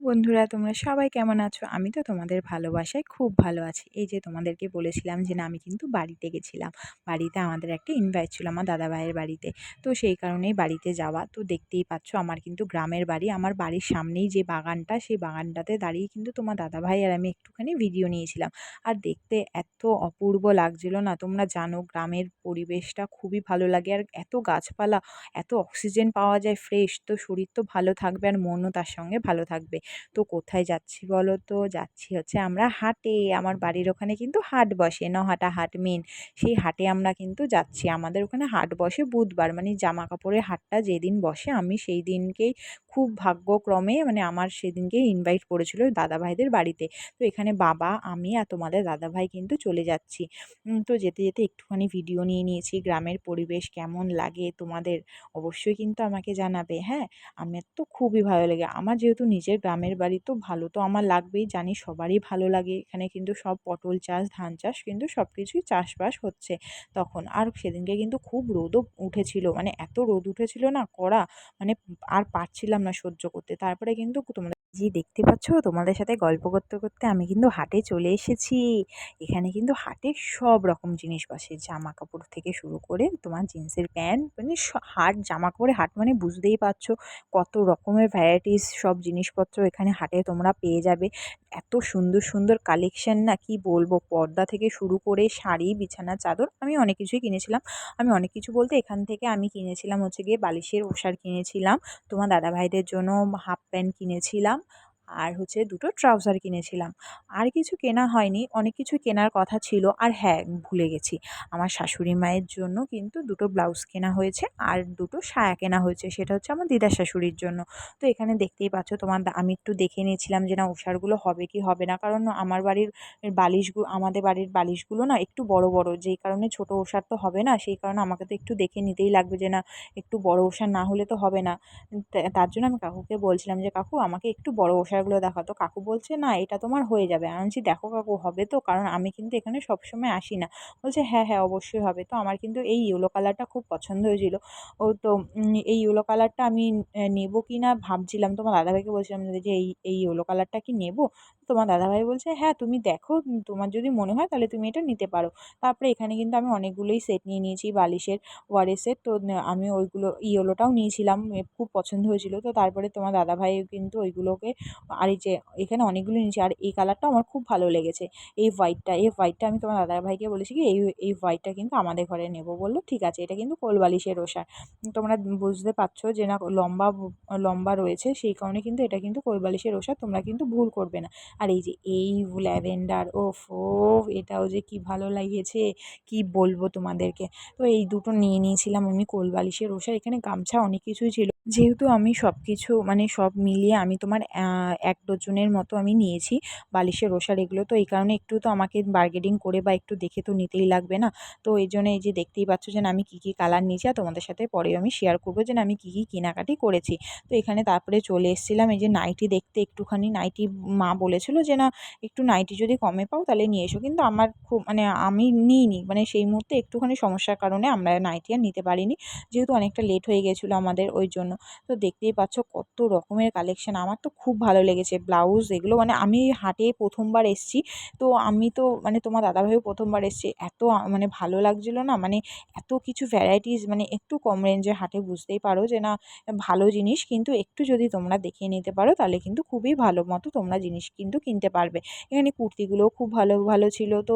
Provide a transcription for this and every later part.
বন্ধুরা, তোমরা সবাই কেমন আছো? আমি তো তোমাদের ভালোবাসায় খুব ভালো আছি। এই যে তোমাদেরকে বলেছিলাম যে না, আমি কিন্তু বাড়িতে গেছিলাম। বাড়িতে আমাদের একটা ইনভাইট ছিল আমার দাদাভাইয়ের বাড়িতে। তো সেই কারণেই বাড়িতে যাওয়া। তো দেখতেই পাচ্ছ আমার কিন্তু গ্রামের বাড়ি। আমার বাড়ির সামনেই যে বাগানটা, সেই বাগানটাতে দাঁড়িয়ে কিন্তু তোমার দাদাভাই আর আমি একটুখানি ভিডিও নিয়েছিলাম। আর দেখতে এত অপূর্ব লাগছিল না! তোমরা জানো গ্রামের পরিবেশটা খুবই ভালো লাগে। আর এত গাছপালা, এত অক্সিজেন পাওয়া যায় ফ্রেশ। তো শরীর তো ভালো থাকবে আর মনও তার সঙ্গে ভালো থাকবে। তো কোথায় যাচ্ছি বলো তো? যাচ্ছি হচ্ছে আমরা হাটে। আমার বাড়ির ওখানে কিন্তু হাট বসে, নহাটা হাট মেন। সেই হাটে আমরা কিন্তু যাচ্ছি। আমাদের ওখানে হাট বসে বুধবার, মানে জামা কাপড়ের হাটটা যেদিন বসে আমি সেই দিনকেই খুব ভাগ্যক্রমে, মানে আমার সেদিনকেই ইনভাইট পড়েছিল দাদাভাইদের বাড়িতে। তো এখানে বাবা, আমি আর তোমাদের দাদাভাই কিন্তু চলে যাচ্ছি। তো যেতে যেতে একটুখানি ভিডিও নিয়ে নিয়েছি। গ্রামের পরিবেশ কেমন লাগে তোমাদের অবশ্যই কিন্তু আমাকে জানাবে, হ্যাঁ? আমার তো খুবই ভালো লাগে। আমার যেহেতু নিজের গ্রামের বাড়ি, তো ভালো তো আমার লাগবেই, জানি সবারই ভালো লাগে। এখানে কিন্তু সব পটল চাষ, ধান চাষ, কিন্তু সব কিছুই চাষবাস হচ্ছে তখন। আর সেদিনকে কিন্তু খুব রোদও উঠেছিল, মানে এত রোদ উঠেছিল না কড়া, মানে আর পারছিলাম না সহ্য করতে। তারপরে কিন্তু তোমরা যে দেখতে পাচ্ছ, তোমাদের সাথে গল্প করতে করতে আমি কিন্তু হাটে চলে এসেছি। এখানে কিন্তু হাটে সব রকম জিনিস বসে, জামা কাপড় থেকে শুরু করে তোমার জিন্সের প্যান্ট, মানে হাট, জামা কাপড়ের হাট মানে বুঝতেই পারছো কত রকমের ভ্যারাইটিস সব জিনিসপত্র এখানে হাটে তোমরা পেয়ে যাবে। এত সুন্দর সুন্দর কালেকশন, না কি বলবো! পর্দা থেকে শুরু করে শাড়ি, বিছানার চাদর, আমি অনেক কিছুই কিনেছিলাম। আমি অনেক কিছু বলতে এখান থেকে আমি কিনেছিলাম হচ্ছে গিয়ে বালিশের ওষার কিনেছিলাম, তোমার দাদাভাইদের জন্য হাফ প্যান্ট কিনেছিলাম, আর হচ্ছে দুটো ট্রাউজার কিনেছিলাম। আর কিছু কেনা হয়নি, অনেক কিছু কেনার কথা ছিল। আর হ্যাঁ, ভুলে গেছি, আমার শাশুড়ি মায়ের জন্য কিন্তু দুটো ব্লাউজ কেনা হয়েছে আর দুটো সায়া কেনা হয়েছে, সেটা হচ্ছে আমার দিদা শাশুড়ির জন্য। তো এখানে দেখতেই পাচ্ছ তোমার আমি একটু দেখে নিয়েছিলাম যে না, ওষারগুলো হবে কি হবে না, কারণ আমার বাড়ির বালিশগুলো, আমাদের বাড়ির বালিশগুলো না একটু বড় বড়, যেই কারণে ছোট ওষার তো হবে না, সেই কারণে আমাকে তো একটু দেখে নিতেই লাগবে যে না, একটু বড় ওষার না হলে তো হবে না। তার জন্য আমি কাকুকে বলছিলাম যে কাকু, আমাকে একটু বড় ওষারগুলো দেখাও। তো কাকু বলছে না, এটা তোমার হয়ে যাবে। আমি বলছি দেখো কাকু, হবে তো? কারণ আমি কিন্তু এখানে সবসময় আসি না। বলছে হ্যাঁ হ্যাঁ, অবশ্যই হবে। তো আমার কিন্তু এই ইয়েলো কালারটা খুব পছন্দ হয়েছিল। তো এই ইয়েলো কালারটা আমি নেবো কি না ভাবছিলাম। তোমার দাদাভাইকে বলছিলাম যে এই ইয়েলো কালারটা কি নেবো? তোমার দাদাভাই বলছে হ্যাঁ, তুমি দেখো, তোমার যদি মনে হয় তাহলে তুমি এটা নিতে পারো। তারপরে এখানে কিন্তু আমি অনেকগুলোই সেট নিয়ে নিয়েছি বালিশের, ওয়ারেসের। তো আমি ওইগুলো ইয়েলোটাও নিয়েছিলাম, খুব পছন্দ হয়েছিল। তো তারপরে তোমার দাদাভাই কিন্তু ওইগুলোকে, আর এই যে এখানে অনেকগুলো নিয়েছি, আর এই কালারটাও আমার খুব ভালো লেগেছে। এই হোয়াইটটা আমি তোমার দাদাভাইকে বলেছি কি এই হোয়াইটটা কিন্তু আমাদের ঘরে নেবো। বললো ঠিক আছে। এটা কিন্তু কোলবালিশের ওষার। তোমরা বুঝতে পারছো যে না, লম্বা লম্বা রয়েছে, সেই কারণে কিন্তু এটা কিন্তু কোলবালিশের ওষার, তোমরা কিন্তু ভুল করবে না। আর এই যে এই ল্যাভেন্ডার, ওফো! এটাও যে কি ভালো লাগিয়েছে, কি বলবো তোমাদেরকে। তো এই দুটো নিয়ে নিয়েছিলাম আমি কোলবালিশের ওষার। এখানে গামছা, অনেক কিছুই ছিল। যেহেতু আমি সবকিছু, মানে সব মিলিয়ে আমি তোমার ১ ডজনের মতো আমি নিয়েছি বালিশের ওষার এগুলো। তো এই কারণে একটু তো আমাকে বার্গেনিং করে বা একটু দেখে তো নিতেই লাগবে না? তো এইজন্য এই যে দেখতেই পাচ্ছ যে না, আমি কী কী কালার নিয়েছি, আর তোমাদের সাথে পরেও আমি শেয়ার করব যে না, আমি কী কী কেনাকাটি করেছি। তো এখানে তারপরে চলে এসেছিলাম এই যে নাইটি দেখতে, একটুখানি নাইটি। মা বলেছিল যে না, একটু নাইটি যদি কমে পাও তাহলে নিয়ে এসো। কিন্তু আমার খুব, মানে আমি নিইনি, মানে সেই মুহূর্তে একটুখানি সমস্যার কারণে আমরা নাইটি আর নিতে পারিনি, যেহেতু অনেকটা লেট হয়ে গেছিলো আমাদের, ওই জন্য। তো দেখতেই পাচ্ছ কত রকমের কালেকশন, আমার তো খুব ভালো লেগেছে ব্লাউজ এগুলো। মানে আমি হাটে প্রথমবার এসেছি, তো আমি তো, মানে তোমার দাদাভাইও প্রথমবার এসছে, এত মানে ভালো লাগছিল না, মানে এত কিছু ভ্যারাইটিস, মানে একটু কম রেঞ্জের হাটে, বুঝতেই পারো যে না, ভালো জিনিস কিন্তু একটু যদি তোমরা দেখিয়ে নিতে পারো তাহলে কিন্তু খুবই ভালো মতো তোমরা জিনিস কিন্তু কিনতে পারবে। এখানে কুর্তিগুলোও খুব ভালো ভালো ছিল। তো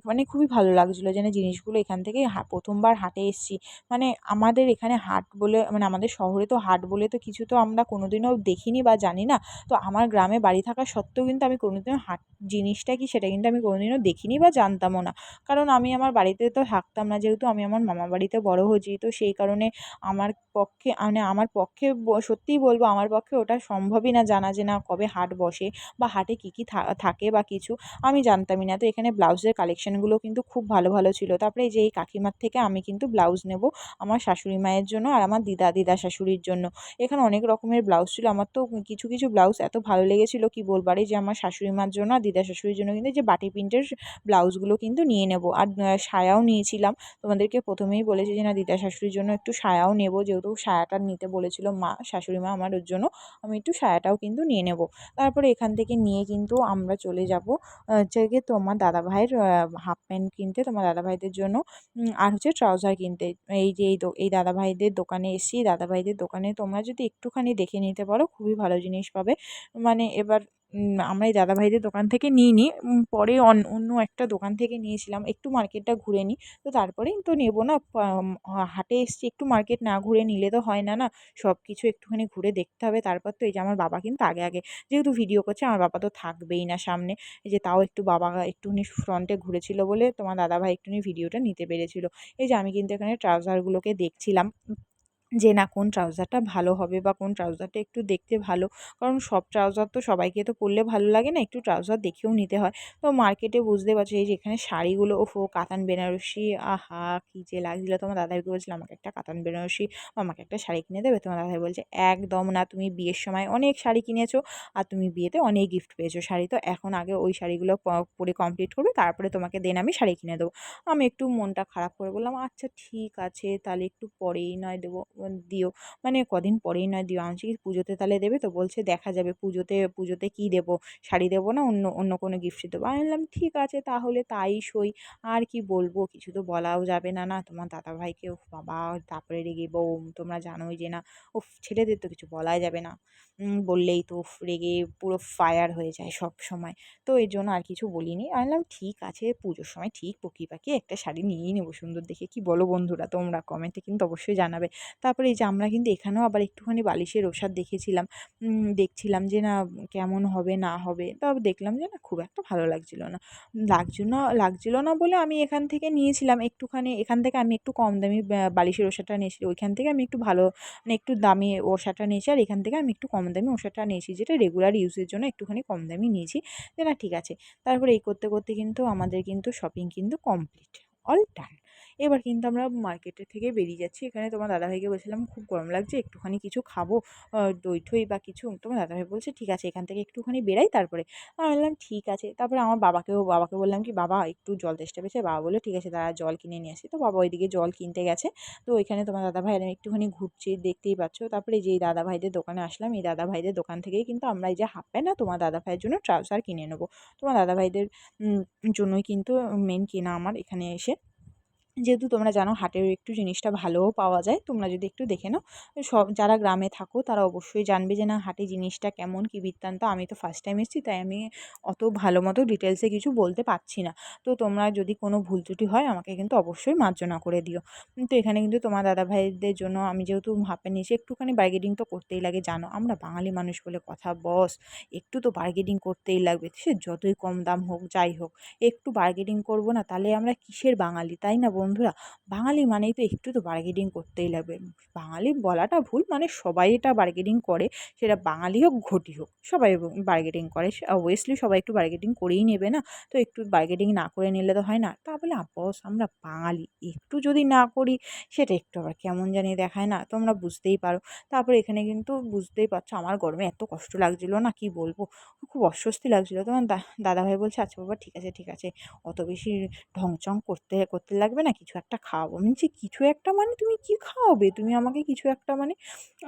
মানে খুবই ভালো লাগছিলো যে না, জিনিসগুলো এখান থেকে প্রথমবার হাটে এসেছি। মানে আমাদের এখানে হাট বলে, মানে আমাদের শহরে তো হাট বলে তো কিছু তো আমরা কোনোদিনও দেখিনি বা জানি না। তো আমার গ্রামে বাড়ি থাকা সত্ত্বেও কিন্তু আমি কোনোদিনও হাট জিনিসটা কি সেটা কিন্তু আমি কোনোদিনও দেখিনি বা জানতামও না। কারণ আমি আমার বাড়িতে তো থাকতাম না, যেহেতু আমি আমার মামার বাড়িতে বড় হয়েছি। তো সেই কারণে আমার পক্ষে, মানে আমার পক্ষে সত্যিই বলবো, আমার পক্ষে ওটা সম্ভবই না জানা যে না, কবে হাট বসে বা হাটে কী কী থাকে বা কিছু, আমি জানতামই না। তো এখানে ব্লাউজের কালেকশনগুলো কিন্তু খুব ভালো ভালো ছিল। তারপরে এই যে এই কাকিমার থেকে আমি কিন্তু ব্লাউজ নেব আমার শাশুড়ি মায়ের জন্য আর আমার দিদা শাশুড়ির জন্য। এখানে অনেক রকমের ব্লাউজ ছিল। আমার তো কিছু কিছু ব্লাউজ ব্লাউজ এত ভালো লেগেছিলো কি বলবো। আর এই যে আমার শাশুড়ি মার জন্য আর দিদা শাশুড়ির জন্য কিন্তু যে বাটি প্রিন্টের ব্লাউজগুলো কিন্তু নিয়ে নেবো। আর সায়াও নিয়েছিলাম, তোমাদেরকে প্রথমেই বলেছি যে না দিদা শাশুড়ির জন্য একটু সায়াও নেবো, যেহেতু সায়াটা নিতে বলেছিল মা, শাশুড়ি মা আমার, ওর জন্য আমি একটু সায়াটাও কিন্তু নিয়ে নেব। তারপরে এখান থেকে নিয়ে কিন্তু আমরা চলে যাব হচ্ছে গিয়ে তোমার দাদাভাইয়ের হাফ প্যান্ট কিনতে, তোমার দাদাভাইদের জন্য আর হচ্ছে ট্রাউজার কিনতে। এই যে এই দাদাভাইদের দোকানে এসেছি, দাদাভাইদের দোকানে তোমরা যদি একটুখানি দেখে নিতে পারো খুবই ভালো জিনিস পাবে। মানে এবার আমরা এই দাদাভাইদের দোকান থেকে নিইনি, পরে অন্য একটা দোকান থেকে নিয়েছিলাম, একটু মার্কেটটা ঘুরে নিই। তো তারপরেই তো নেবো না, হাটে এসেছি, একটু মার্কেট না ঘুরে নিলে তো হয় না, না সব কিছু একটুখানি ঘুরে দেখতে হবে। তারপর তো এই যে আমার বাবা কিন্তু আগে আগে যেহেতু ভিডিও করছে, আমার বাবা তো থাকবেই না সামনে, এই যে তাও একটু বাবা একটুখানি ফ্রন্টে ঘুরেছিল বলে তোমার দাদাভাই একটুখানি ভিডিওটা নিতে পেরেছিল। এই যে আমি কিন্তু এখানে ট্রাউজারগুলোকে দেখছিলাম যে না কোন ট্রাউজারটা ভালো হবে বা কোন ট্রাউজারটা একটু দেখতে ভালো, কারণ সব ট্রাউজার তো সবাইকে তো পরলে ভালো লাগে না, একটু ট্রাউজার দেখেও নিতে হয়। তো মার্কেটে বুঝতে পারছি এই যে এখানে শাড়িগুলো, ওফো কাতান বেনারসি, আহা কি যে লাগছিলো। তোমার দাদাভাইকে বলছিলাম আমাকে একটা কাতান বেনারসি বা আমাকে একটা শাড়ি কিনে দেবে, তোমার দাদাভাই বলছে একদম না, তুমি বিয়ের সময় অনেক শাড়ি কিনেছো আর তুমি বিয়েতে অনেক গিফট পেয়েছো শাড়ি, তো এখন আগে ওই শাড়িগুলো পরে কমপ্লিট করবে, তারপরে তোমাকে দেন আমি শাড়ি কিনে দেবো। আমি একটু মনটা খারাপ করে বললাম আচ্ছা ঠিক আছে তাহলে একটু পরেই নয় দেবো, দিও, মানে কদিন পরেই নয় দিও। আমি বলছি কি পুজোতে তাহলে দেবে? তো বলছে দেখা যাবে পুজোতে কি দেবো, শাড়ি দেবো না অন্য অন্য কোনো গিফট দেবো। আমি বললাম ঠিক আছে তাহলে তাই সই, আর কি বলবো, কিছু তো বলাও যাবে না, না তোমার দাদাভাইকে, উফ বাবা তারপরে রেগে বউ, তোমরা জানোই যে না, উফ ছেলেদের তো কিছু বলাই যাবে না, বললেই তো উফ রেগে পুরো ফায়ার হয়ে যায় সব সময়। তো এর জন্য আর কিছু বলিনি। আমি বললাম ঠিক আছে পুজোর সময় ঠিক পকি একটা শাড়ি নিয়েই নেবো সুন্দর দেখে। কি বলো বন্ধুরা তোমরা? কমেন্টে কিন্তু অবশ্যই জানাবে। তারপরে এই যে আমরা কিন্তু এখানেও আবার একটুখানি বালিশের ওসার দেখেছিলাম, দেখছিলাম যে না কেমন হবে না হবে। তবে দেখলাম যে না খুব একটা ভালো লাগছিল না বলে আমি এখান থেকে নিয়েছিলাম একটুখানি। এখান থেকে আমি একটু কম দামি বালিশের ওসাটা নিয়েছি। ওইখান থেকে আমি একটু ভালো মানে একটু দামি ওসাটা নিয়েছি, আর এখান থেকে আমি একটু কম দামি ওসাটা নিয়েছি, যেটা রেগুলার ইউজের জন্য একটুখানি কম দামি নিয়েছি। যে না ঠিক আছে। তারপরে এই করতে করতে কিন্তু আমাদের কিন্তু শপিং কিন্তু কমপ্লিট, অল ডান। এবার কিন্তু আমরা মার্কেটের থেকে বেরিয়ে যাচ্ছি। এখানে তোমার দাদাভাইকে বলছিলাম খুব গরম লাগছে, একটুখানি কিছু খাবো, দই ঠই বা কিছু। তোমার দাদাভাই বলছে ঠিক আছে এখান থেকে একটুখানি বেরাই তারপরে। আমি বললাম ঠিক আছে। তারপরে আমার বাবাকে বললাম কি বাবা একটু জল তেষ্টা পেয়েছে। বাবা বললো ঠিক আছে দাঁড়া জল কিনে নিয়ে আসি। তো বাবা ওইদিকে জল কিনতে গেছে। তো ওইখানে তোমার দাদাভাই আর আমি একটুখানি ঘুরছি, দেখতেই পাচ্ছ। তারপরে এই যে এই দাদাভাইদের দোকানে আসলাম, এই দাদাভাইদের দোকান থেকেই কিন্তু আমরা এই যে হাফ প্যান্ট আর তোমার দাদাভাইয়ের জন্য ট্রাউজার কিনে নেবো। তোমার দাদাভাইদের জন্যই কিন্তু মেন কেনা আমার এখানে এসে। যেহেতু তোমরা জানো হাটের একটু জিনিসটা ভালোও পাওয়া যায়, তোমরা যদি একটু দেখে নাও। সব যারা গ্রামে থাকো তারা অবশ্যই জানবে যে না হাটে জিনিসটা কেমন কী বৃত্তান্ত। আমি তো ফার্স্ট টাইম এসেছি, তাই আমি অত ভালো মতো ডিটেলসে কিছু বলতে পারছি না। তো তোমরা যদি কোনো ভুল ত্রুটি হয় আমাকে কিন্তু অবশ্যই মার্জনা করে দিও। তো এখানে কিন্তু তোমার দাদাভাইদের জন্য আমি যেহেতু হাফ প্যান্ট নিয়েছি, একটুখানি বার্গেনিং তো করতেই লাগে, জানো আমরা বাঙালি মানুষ বলে কথা বস, একটু তো বার্গেনিং করতেই লাগবে, সে যতই কম দাম হোক যাই হোক, একটু বার্গেনিং করবো না তাহলে আমরা কিসের বাঙালি, তাই না বন্ধুরা? বাঙালি মানেই তো একটু তো বার্গেনিং করতেই লাগবে। বাঙালি বলাটা ভুল, মানে সবাই এটা বার্গেনিং করে, সেটা বাঙালি হোক ঘটি হোক সবাই বার্গেনিং করে, অবভিয়াসলি সবাই একটু বার্গেনিং করেই নেবে না। তো একটু বার্গেনিং না করে নিলে তো হয় না। তা বলে বস আমরা বাঙালি একটু যদি না করি সেটা একটু আবার কেমন জানি দেখায় না, তোমরা বুঝতেই পারো। তারপরে এখানে কিন্তু বুঝতেই পারছো আমার গরমে এত কষ্ট লাগছিল না কি বলবো, খুব অস্বস্তি লাগছিলো। তখন দাদাভাই বলছে আচ্ছা বাবা ঠিক আছে ঠিক আছে, অত বেশি ঢংচং করতে করতে লাগবে না, কিছু একটা খাওয়াবো। আমি বলছি কিছু একটা মানে তুমি কি খাওয়াবে, তুমি আমাকে কিছু একটা মানে।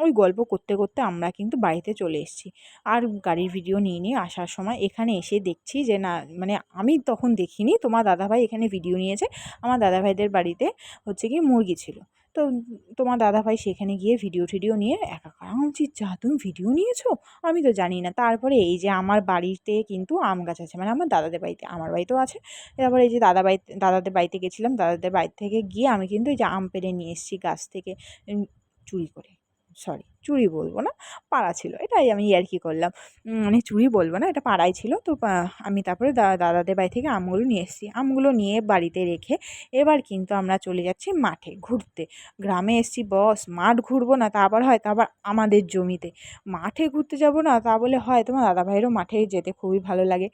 ওই গল্প করতে করতে আমরা কিন্তু বাড়িতে চলে এসেছি। আর গাড়ির ভিডিও নিয়ে আসার সময় এখানে এসে দেখছি যে না, মানে আমি তখন দেখিনি, তোমার দাদাভাই এখানে ভিডিও নিয়েছে। আমার দাদাভাইদের বাড়িতে হচ্ছে কি মুরগি ছিল। তো তোমার দাদাভাই সেখানে গিয়ে ভিডিও নিয়ে একাকার। আমি বলছি যা তুমি ভিডিও নিয়েছো, আমি তো জানি না। তারপরে এই যে আমার বাড়িতে কিন্তু আম গাছ আছে, মানে আমার দাদাদের বাড়িতে, আমার বাড়িতেও আছে। তারপরে এই যে দাদাদের বাড়িতে গেছিলাম, দাদাদের বাড়ি থেকে গিয়ে আমি কিন্তু এই যে আম পেড়ে নিয়ে এসেছি গাছ থেকে, চুরি করে। সরি চুরি বলবো না, পাড়া ছিল, এটাই আমি ইয়ার্কি করলাম। মানে চুরি বলবো না, এটা পাড়াই ছিল। তো আমি তারপরে দাদাদের বাড়ি থেকে আমগুলো নিয়ে এসেছি। আমগুলো নিয়ে বাড়িতে রেখে এবার কিন্তু আমরা চলে যাচ্ছি মাঠে ঘুরতে। গ্রামে এসেছি বস, মাঠ ঘুরবো না তা আবার হয়, তা আবার আমাদের জমিতে মাঠে ঘুরতে যাব না তা বলে হয়? তোমার দাদাভাইয়েরও মাঠে যেতে খুবই ভালো লাগে।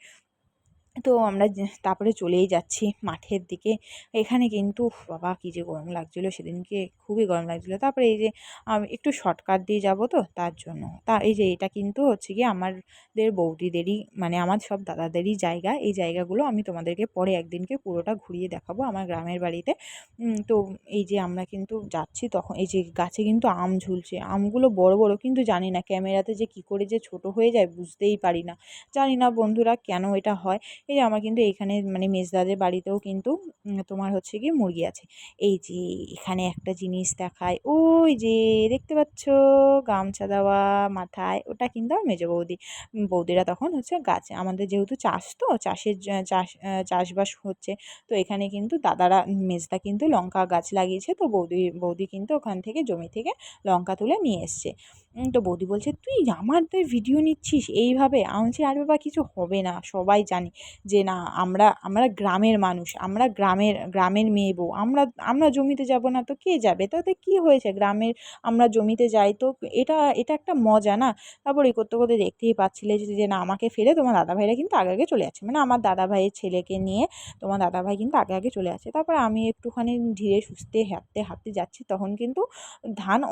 তো আমরা তারপরে চলেই যাচ্ছি মাঠের দিকে। এখানে কিন্তু বাবা কী যে গরম লাগছিলো সেদিনকে, খুবই গরম লাগছিলো। তারপরে এই যে একটু শর্টকাট দিয়ে যাবো তো তার জন্য। এই যে এটা কিন্তু হচ্ছে গিয়ে আমাদের বৌদিদেরই, মানে আমার সব দাদাদেরই জায়গা। এই জায়গাগুলো আমি তোমাদেরকে পরে একদিনকে পুরোটা ঘুরিয়ে দেখাবো আমার গ্রামের বাড়িতে। তো এই যে আমরা কিন্তু যাচ্ছি, তখন এই যে গাছে কিন্তু আম ঝুলছে। আমগুলো বড় বড়, কিন্তু জানি না ক্যামেরাতে যে কী করে যে ছোট হয়ে যায় বুঝতেই পারি না। জানি না বন্ধুরা কেন এটা হয়। এই যে আমার কিন্তু এইখানে মানে মেজদাদের বাড়িতেও কিন্তু তোমার হচ্ছে গিয়ে মুরগি আছে। এই যে এখানে একটা জিনিস দেখায়, ওই যে দেখতে পাচ্ছ গামছা দেওয়া মাথায়, ওটা কিন্তু আমার মেজ বৌদি। বৌদিরা তখন হচ্ছে গাছ, আমাদের যেহেতু চাষ, তো চাষের চাষবাস হচ্ছে, তো এখানে কিন্তু দাদারা মেজদা কিন্তু লঙ্কা গাছ লাগিয়েছে, তো বৌদি বৌদি কিন্তু ওখান থেকে জমি থেকে লঙ্কা তুলে নিয়ে এসছে। তো বৌদি বলছে, তুই আমাদের ভিডিও নিচ্ছিস এইভাবে? আমি বলছি, আরে বাবা কিছু হবে না, সবাই জানি যে না আমরা আমরা গ্রামের মানুষ, আমরা গ্রামের মেয়ে বউ, আমরা আমরা জমিতে যাব না তো কে যাবে? তাতে কি হয়েছে? গ্রামের আমরা জমিতে যাই তো, এটা এটা একটা মজা না? তারপর এই করতে করতে দেখতেই পাচ্ছিলে যে না আমাকে ফেলে তোমার দাদাভাইরা কিন্তু আগে আগে চলে যাচ্ছে, মানে আমার দাদাভাইয়ের ছেলেকে নিয়ে তোমার দাদাভাই কিন্তু আগে আগে চলে যাচ্ছে। তারপরে আমি একটুখানি ধীরে সুস্থে হাঁটতে হাঁটতে যাচ্ছি, তখন কিন্তু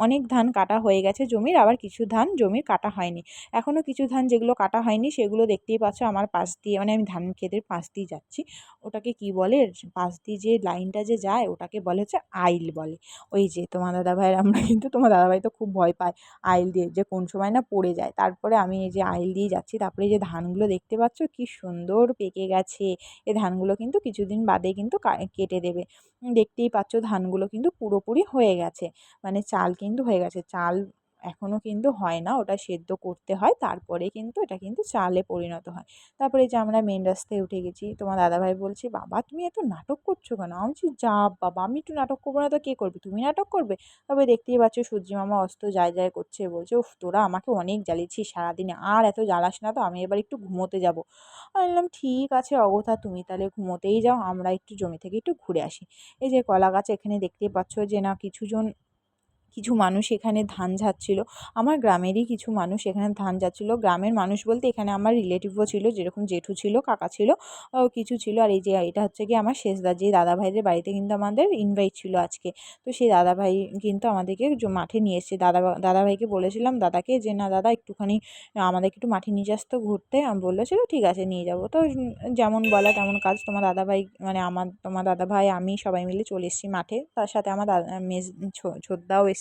অনেক ধান কাটা হয়ে গেছে জমির, আবার কিছু ধান জমির কাটা হয়নি। এখনও কিছু ধান যেগুলো কাটা হয়নি সেগুলো দেখতেই পাচ্ছ আমার পাশ দিয়ে, মানে আমি ধান ক্ষেতের পাশ দিয়ে যাচ্ছি। ওটাকে কি বলে, পাশ দিয়ে যে লাইনটা যে যায় ওটাকে বলে হচ্ছে আইল বলে। ওই যে তোমার দাদাভাইয়ের আমরা কিন্তু তোমার দাদাভাই তো খুব ভয় পায় আইল দিয়ে, যে কোন সময় না পড়ে যায়। তারপরে আমি এই যে আইল দিয়ে যাচ্ছি, তারপরে এই যে ধানগুলো দেখতে পাচ্ছ কি সুন্দর পেকে গেছে। এই ধানগুলো কিন্তু কিছুদিন বাদে কিন্তু কেটে দেবে। দেখতেই পাচ্ছ ধানগুলো কিন্তু পুরোপুরি হয়ে গেছে, মানে চাল কিন্তু হয়ে গেছে। চাল এখনও কিন্তু হয় না, ওটা সেদ্ধ করতে হয়, তারপরে কিন্তু এটা কিন্তু চালে পরিণত হয়। তারপরে এই যে আমরা মেন রাস্তায় উঠে গেছি, তোমার দাদাভাই বলছে, বাবা তুমি এত নাটক করছো কেন? আমি বলছি, যা বাবা, আমি একটু নাটক করবো না তো কে করবে? তুমি নাটক করবে? তবে দেখতেই পাচ্ছ সূর্যি মামা অস্ত যায় যায় করছে, বলছে, উফ তোরা আমাকে অনেক জ্বালিয়েছিস সারাদিনে, আর এত জ্বালাস না তো, আমি এবার একটু ঘুমোতে যাবো। আমি বললাম, ঠিক আছে অগথা তুমি তাহলে ঘুমোতেই যাও, আমরা একটু জমি থেকে একটু ঘুরে আসি। এই যে কলা গাছ, এখানে দেখতেই পাচ্ছ যে না কিছু মানুষ এখানে ধান ঝাড়ছিল। আমার গ্রামেরই কিছু মানুষ এখানে ধান ঝাড়ছিল। গ্রামের মানুষ বলতে এখানে আমার রিলেটিভও ছিল, যেরকম জেঠু ছিল, কাকা ছিল, কিছু ছিল। আর এই যে এটা হচ্ছে গিয়ে আমার শেষদা, যে দাদাভাইদের বাড়িতে কিন্তু আমাদের ইনভাইট ছিল আজকে। তো সেই দাদাভাই কিন্তু আমাদেরকে মাঠে নিয়ে এসছে। দাদাভাইকে বলেছিলাম দাদাকে যে না দাদা একটুখানি আমাদেরকে একটু মাঠে নিয়ে যাস তো ঘুরতে। বলেছিল ঠিক আছে নিয়ে যাবো। তো যেমন বলা তেমন কাজ, তোমার দাদাভাই মানে তোমার দাদাভাই আমি সবাই মিলে চলে এসেছি মাঠে। তার সাথে আমার ছোটদাও এসছে।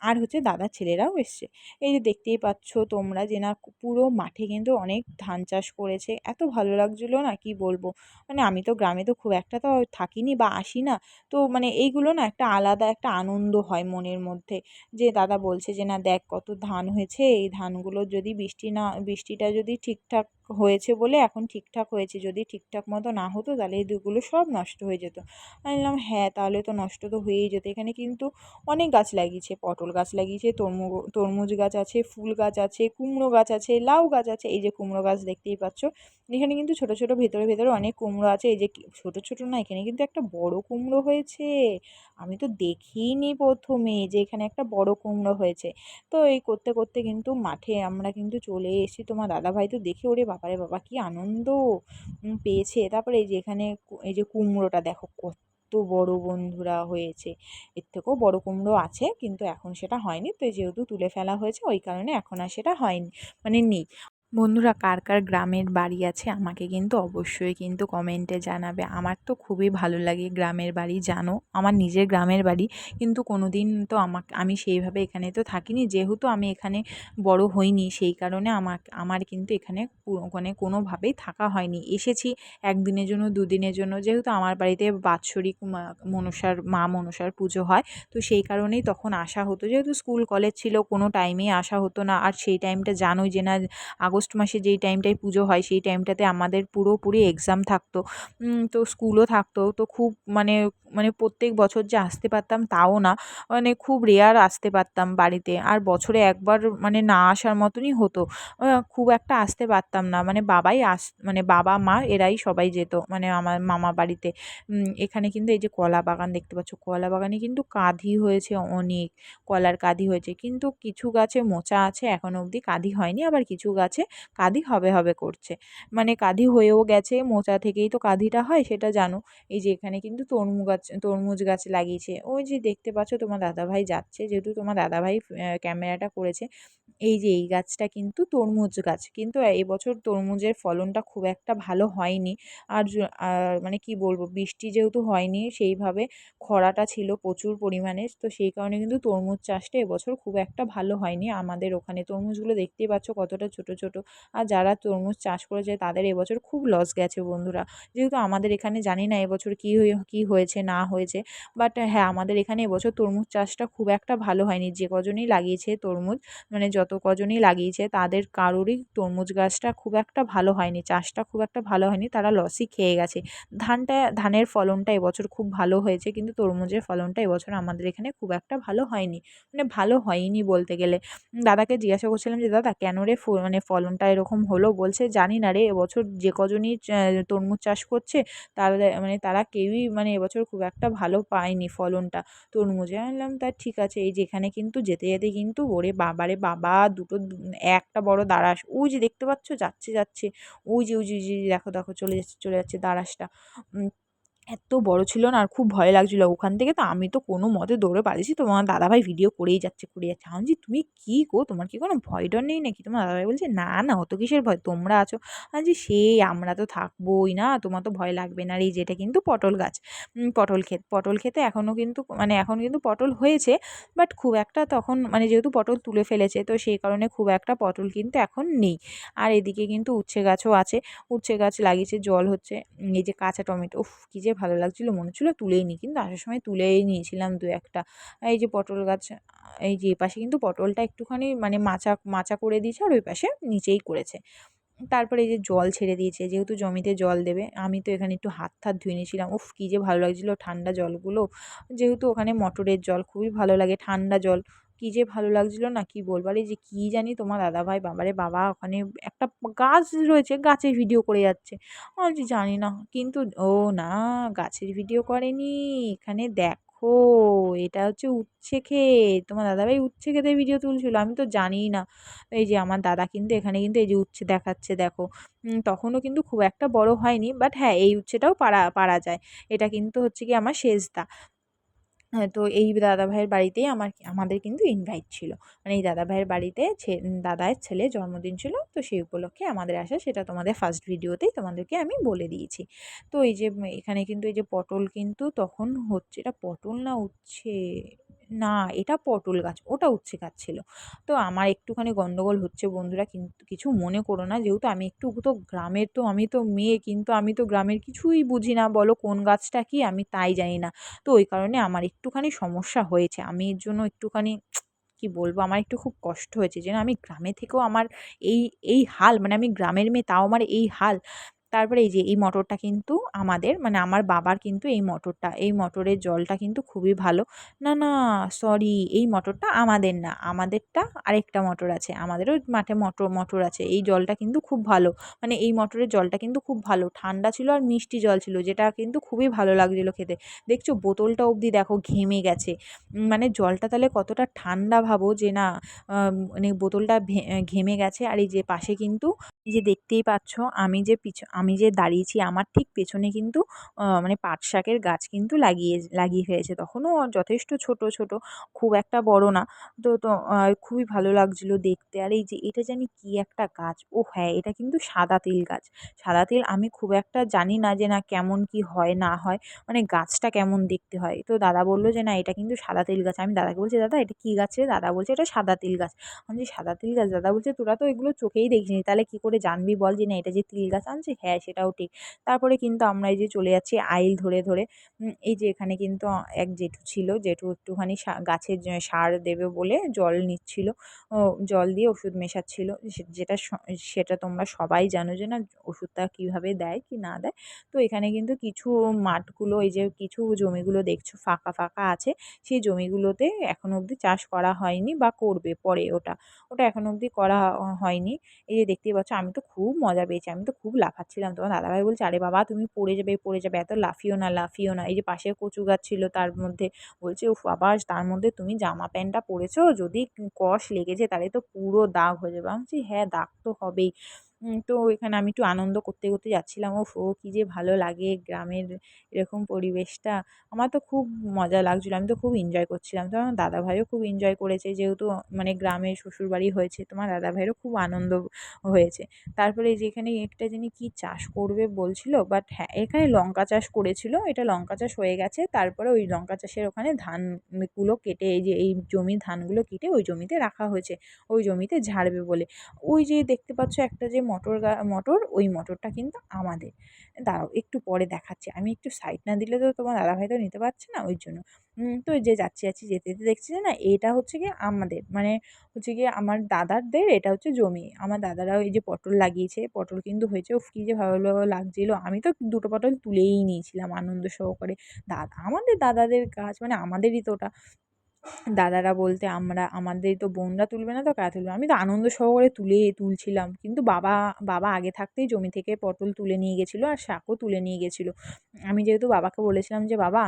আর হচ্ছে দাদার ছেলেরাও এসছে। এই যে দেখতেই পাচ্ছ তোমরা যে না পুরো মাঠে কিন্তু অনেক ধান চাষ করেছে। এত ভালো লাগছিল না কি বলবো। মানে আমি তো গ্রামে তো খুব একটা তো থাকিনি বা আসি না। তো মানে এইগুলো না একটা আলাদা একটা আনন্দ হয় মনের মধ্যে। যে দাদা বলছে যে না দেখ কত ধান হয়েছে, এই ধানগুলো যদি বৃষ্টিটা যদি ঠিকঠাক হয়েছে বলে এখন ঠিকঠাক হয়েছে, যদি ঠিকঠাক মতো না হতো তাহলে এগুলো সব নষ্ট হয়ে যেত। আমি বললাম হ্যাঁ তাহলে তো নষ্ট তো হয়েই যেত। এখানে কিন্তু অনেক গাছ লাগিয়েছে, পটল গাছ লাগিয়েছে, তরমুজ গাছ আছে, ফুল গাছ আছে, কুমড়ো গাছ আছে, লাউ গাছ আছে। এই যে কুমড়ো গাছ দেখতেই পাচ্ছ, এখানে কিন্তু ছোট ছোট ভেতরে ভেতরে অনেক কুমড়ো আছে। এই যে ছোট ছোট না, এখানে কিন্তু একটা বড় কুমড়ো হয়েছে। আমি তো দেখিনি প্রথমে যে এখানে একটা বড় কুমড়ো হয়েছে। তো এই করতে করতে কিন্তু মাঠে আমরা কিন্তু চলে এসেছি। তোমার দাদাভাই তো দেখে ওরে বাবারে বাবা কি আনন্দ পেয়েছে। তারপরে এই যে এখানে এই যে কুমড়োটা দেখো কত বড় বন্ধুরা হয়েছে। এর থেকেও বড় কুমড়ো আছে কিন্তু এখন সেটা হয়নি, তো যেহেতু তুলে ফেলা হয়েছে ওই কারণে এখন আর সেটা হয়নি, মানে নেই। বন্ধুরা কার কার গ্রামের বাড়ি আছে আমাকে কিন্তু অবশ্যই কিন্তু কমেন্টে জানাবে। আমার তো খুবই ভালো লাগে গ্রামের বাড়ি, জানো আমার নিজের গ্রামের বাড়ি, কিন্তু কোনো দিন তো আমি সেইভাবে এখানে তো থাকিনি, যেহেতু আমি এখানে বড় হইনি সেই কারণে আমার কিন্তু এখানে মানে কোনোভাবেই থাকা হয়নি। এসেছি একদিনের জন্য দুদিনের জন্য, যেহেতু আমার বাড়িতে বাৎসরিক মা মনসার পুজো হয়, তো সেই কারণেই তখন আসা হতো। যেহেতু স্কুল কলেজ ছিল কোনো টাইমেই আসা হতো না। আর সেই টাইমটা জানোই যে না আগস্ট মাসে যেই টাইমটায় পুজো হয় সেই টাইমটাতে আমাদের পুরোপুরি এক্সাম থাকতো। তো স্কুলও থাকতো, তো খুব মানে মানে প্রত্যেক বছর যে আসতে পারতাম তাও না, মানে খুব রেয়ার আসতে পারতাম বাড়িতে। আর বছরে একবার মানে না আসার মতনই হতো। খুব একটা আসতে পারতাম না, মানে মানে বাবা মা এরাই সবাই যেত মানে আমার মামা বাড়িতে। এখানে কিন্তু এই যে কলা বাগান দেখতে পাচ্ছ, কলা বাগানে কিন্তু কাঁধি হয়েছে অনেক, কলার কাঁধি হয়েছে, কিন্তু কিছু গাছে মোচা আছে এখনো অবধি কাঁধি হয়নি, আবার কিছু গাছে কাঁদি হবে হবে করছে, মানে কাঁদি হয়েও গেছে, মোচা থেকেই তো কাঁদিটা হয় সেটা জানো। এই যে এখানে কিন্তু তরমুজ গাছ লাগিয়েছে, ওই যে দেখতে পাচ্ছ তোমার দাদাভাই যাচ্ছে, যেহেতু তোমার দাদাভাই ক্যামেরাটা করেছে। এই যে এই গাছটা কিন্তু তরমুজ গাছ, কিন্তু এবছর তরমুজের ফলনটা খুব একটা ভালো হয়নি। আর মানে কি বলবো, বৃষ্টি যেহেতু হয়নি সেইভাবে, খরাটা ছিল প্রচুর পরিমাণে, তো সেই কারণে কিন্তু তরমুজ চাষটা এবছর খুব একটা ভালো হয়নি আমাদের ওখানে। তরমুজগুলো দেখতেই পাচ্ছ কতটা ছোট ছোট, আর যারা তরমুজ চাষ করেছে তাদের এবছর খুব লস গেছে বন্ধুরা। যেহেতু আমাদের এখানে জানি না এবছর কী হয়েছে না হয়েছে, বাট হ্যাঁ, আমাদের এখানে এবছর তরমুজ চাষটা খুব একটা ভালো হয়নি। যে কজনই লাগিয়েছে তরমুজ, মানে যত কজনই লাগিয়েছে তাদের কারোরই তরমুজ গাছটা খুব একটা ভালো হয়নি, চাষটা খুব একটা ভালো হয়নি, তারা লসই খেয়ে গেছে। ধানের ফলনটা এবছর খুব ভালো হয়েছে, কিন্তু তরমুজের ফলনটা এবছর আমাদের এখানে খুব একটা ভালো হয়নি, মানে ভালো হয়নি বলতে গেলে। দাদাকে জিজ্ঞাসা করছিলাম যে, "দাদা কেন রে মানে ফলনটা এরকম হলো?" বলছে, "জানি না রে, এবছর যে কজনই তরমুজ চাষ করছে তারা মানে তারা কেউই মানে এবছর খুব একটা ভালো পায়নি ফলনটা তরমুজে।" আমি বললাম, "তা ঠিক আছে।" এই যে এখানে কিন্তু যেতে যেতে কিন্তু ওরে বাবা রে বাবা, একটা বড় দারাস, ওই যে দেখতে পাচ্ছ যাচ্ছে যাচ্ছে, ওই যে দেখো দেখো চলে যাচ্ছে দারাসটা। উম এত বড় ছিল না, আর খুব ভয় লাগছিল ওখান থেকে, তো আমি তো কোনো মতে দৌড়ে পালিয়েছি, তোমার দাদাভাই ভিডিও করেই যাচ্ছে করে যাচ্ছে। আমি বলছি, "তুমি কী গো, তোমার কি কোনো ভয় ডর নেই নাকি?" তোমার দাদাভাই বলছে, "না না, অত কিসের ভয়, তোমরা আছো।" আমি বলছি, "সেই আমরা তো থাকবোই না, তোমার তো ভয় লাগবে না।" আর এই যে এটা কিন্তু পটল গাছ, পটল ক্ষেতে এখনও কিন্তু মানে এখন কিন্তু পটল হয়েছে, বাট খুব একটা তখন মানে যেহেতু পটল তুলে ফেলেছে, তো সেই কারণে খুব একটা পটল কিন্তু এখন নেই। আর এদিকে কিন্তু উচ্ছে গাছও আছে, উচ্ছে গাছ লাগিয়েছে, জল হচ্ছে। এই যে কাঁচা টমেটো, উফ কী যে ভালো লাগছিল, মনে হচ্ছিল তুলেই নিই, কিন্তু আসার সময় তুলেই নিয়েছিলাম দু একটা। এই যে পটল গাছ, এই যে এপাশে কিন্তু পটলটা একটুখানি মানে মাচা মাচা করে দিয়েছে, আর ওই পাশে নিচেই করেছে। তারপরে এই যে জল ছেড়ে দিয়েছে, যেহেতু জমিতে জল দেবে, আমি তো এখানে একটু হাত টাত ধুয়ে নিয়েছিলাম, উফ কী যে ভালো লাগছিল ঠান্ডা জলগুলো, যেহেতু ওখানে মটরের জল খুবই ভালো লাগে, ঠান্ডা জল, কী যে ভালো লাগছিল না কি বলবো। আর এই যে কী জানি তোমার দাদাভাই, বাবারে বাবা, ওখানে একটা গাছ রয়েছে, গাছের ভিডিও করে যাচ্ছে। আমি বলছি জানি না, কিন্তু ও না, গাছের ভিডিও করেনি, এখানে দেখো, এটা হচ্ছে উচ্ছে ক্ষেত, তোমার দাদাভাই উচ্ছে ক্ষেতের ভিডিও তুলছিল, আমি তো জানিই না। এই যে আমার দাদা কিন্তু এখানে কিন্তু এই যে উচ্ছে দেখাচ্ছে দেখো। তখনও কিন্তু খুব একটা বড় হয়নি, বাট হ্যাঁ, এই উচ্ছেটাও পারা পারা যায়। এটা কিন্তু হচ্ছে গিয়ে আমার সেজদা। হ্যাঁ, তো এই দাদাভাইয়ের বাড়িতেই আমাদের কিন্তু ইনভাইট ছিল। মানে এই দাদাভাইয়ের বাড়িতে দাদায়ের ছেলের জন্মদিন ছিল। তো সেই উপলক্ষে আমাদের আসা, সেটা তোমাদের ফার্স্ট ভিডিওতেই তোমাদেরকে আমি বলে দিয়েছি। তো এই যে এখানে কিন্তু এই যে পটল কিন্তু তখন হচ্ছে, এটা পটল না উচ্ছে? না, এটা পটল গাছ, ওটা উচ্ছে গাছ ছিল। তো আমার একটুখানি গন্ডগোল হচ্ছে বন্ধুরা, কিন্তু কিছু মনে করো না। যেহেতু আমি একটু তো গ্রামের, তো আমি তো মেয়ে, কিন্তু আমি তো গ্রামের কিছুই বুঝি না, বলো কোন গাছটা কি আমি তাই জানি না। তো ওই কারণে আমার একটুখানি সমস্যা হয়েছে। আমি এর জন্য একটুখানি কি বলবো, আমার একটু খুব কষ্ট হয়েছে যে না, আমি গ্রামে থেকেও আমার এই এই হাল, মানে আমি গ্রামের মেয়ে তাও আমার এই হাল। তারপরে এই যে এই মটরটা কিন্তু আমাদের, মানে আমার বাবার কিন্তু এই মটরের জলটা কিন্তু খুবই ভালো। না, না, সরি, এই মটরটা আমাদের না, আমাদেরটা আরেকটা মটর আছে। আমাদেরও মাঠে মটর আছে। এই জলটা কিন্তু খুব ভালো। মানে এই মটরের জলটা কিন্তু খুব ভালো। ঠান্ডা ছিল আর মিষ্টি জল ছিল, যেটা কিন্তু খুবই ভালো লাগছিল খেতে। দেখছো বোতলটা অবধি দেখো ঘেমে গেছে। মানে জলটা তাহলে কতটা ঠান্ডা ভাবো, যে না মানে বোতলটা ঘেমে গেছে। আর এই যে পাশে কিন্তু এই যে দেখতেই পাচ্ছ, আমি যে দাঁড়িয়েছি, আমার ঠিক পেছনে কিন্তু মানে পাট শাকের গাছ কিন্তু লাগিয়ে ফেলেছে। তখনও যথেষ্ট ছোট ছোট, খুব একটা বড় না। তো খুবই ভালো লাগছিল দেখতে। আর এই যে এটা জানি কি একটা গাছ, ও হ্যাঁ, এটা কিন্তু সাদা তিল গাছ। সাদা তিল আমি খুব একটা জানি না যে না কেমন কি হয় না হয়, মানে গাছটা কেমন দেখতে হয়। তো দাদা বলল যে না, এটা কিন্তু সাদা তিল গাছ। আমি দাদাকে বলছি, "দাদা এটা কি গাছ রে?" দাদা বলছে, "এটা সাদা তিল গাছ।" আমি বলছি, "সাদা তিল গাছ?" দাদা বলছে, "তোরা তো এগুলো চোখেই দেখিসনি, তাহলে কি করে জানবি বল যে না এটা যে তিল গাছ?" আমি বলছি, "হ্যাঁ, সেটাও ঠিক।" তারপরে কিন্তু আমরা এই যে চলে যাচ্ছি আইল ধরে ধরে। এই যে এখানে কিন্তু এক জেঠু ছিল, জেঠু একটুখানি গাছে সার দেবে বলে জল নিচ্ছিল। ও জল দিয়ে ওষুধ মেশাচ্ছিল। সেটা তোমরা সবাই জানো যে না ওষুধটা কীভাবে দেয় কি না দেয়। তো এখানে কিন্তু কিছু মাঠগুলো, এই যে কিছু জমিগুলো দেখছো ফাঁকা ফাঁকা আছে, সেই জমিগুলোতে এখনো অবধি চাষ করা হয়নি, বা করবে পরে ওটা এখনো অবধি করা হয়নি। এই যে দেখতেই পাচ্ছ, আমি তো খুব মজা পেয়েছি, আমি তো খুব লাফাচ্ছিলাম। যাচ্ছিলাম তোমার দাদাভাই বলছে, "আরে বাবা তুমি পড়ে যাবে, পড়ে যাবে, এত লাফিও না, লাফিও না।" এই যে পাশে কচু গাছ ছিল তার মধ্যে বলছে, "উফ বাবা তার মধ্যে তুমি জামা প্যান্টটা পরেছো, যদি কষ লেগেছে তাহলে তো পুরো দাগ হয়ে যাবে।" আমি বলছি, "হ্যাঁ দাগ তো হবেই।" তো এখানে আমি একটু আনন্দ করতে, করতে যাচ্ছিলাম। ওফ! কি যে ভালো লাগে গ্রামের এরকম পরিবেশটা। আমার তো খুব মজা লাগছিলো। আমি তো খুব এনজয় করছিলাম। তো আমার দাদাভাইও খুব এনজয় করেছে। যেহেতু মানে গ্রামে শ্বশুরবাড়ি হয়েছে, তোমার দাদাভাইয়েরও খুব আনন্দ হয়েছে। তারপরে এই যে এখানে একটা জানি কি চাষ করবে বলছিল, বাট হ্যাঁ, এখানে লঙ্কা চাষ করেছিল। এটা লঙ্কা চাষ হয়ে গেছে। তারপরে ওই লঙ্কা চাষের ওখানে ধানগুলো কেটে, এই যে এই জমির ধানগুলো কেটে ওই জমিতে রাখা হয়েছে। ওই জমিতে ঝাড়বে বলে। ওই যে দেখতে পাচ্ছ একটা যে মটর, ওই মটরটা কিন্তু আমাদের। দাঁড়াও একটু পরে দেখাচ্ছি। আমি একটু সাইড না দিলে তো তোমার দাদাভাই তো নিতে পারছে না, ওই জন্য। তো এই যে যাচ্ছি, যাচ্ছি, যেতে, যেতে দেখছি যে না এটা হচ্ছে গিয়ে আমাদের। মানে হচ্ছে গিয়ে আমার দাদাদের এটা হচ্ছে জমি। আমার দাদারাও এই যে পটল লাগিয়েছে। পটল কিন্তু হয়েছে। উফ! কি যে ভালো লাগছিল। আমি তো ২ টো পটল তুলেই নিয়েছিলাম আনন্দ সহকারে। আমাদের দাদাদের গাছ, মানে আমাদেরই তো ওটা। দাদারা বলতে আমরা, আমাদের তো বোনরা তুলবে না তো কারা তুলবে? আমি তো আনন্দ সহকারে তুলছিলাম। কিন্তু বাবা আগে থাকতেই জমি থেকে পটল তুলে নিয়ে গেছিল আর শাকও তুলে নিয়ে গেছিল। আমি যেহেতু বাবাকে বলেছিলাম যে, "বাবা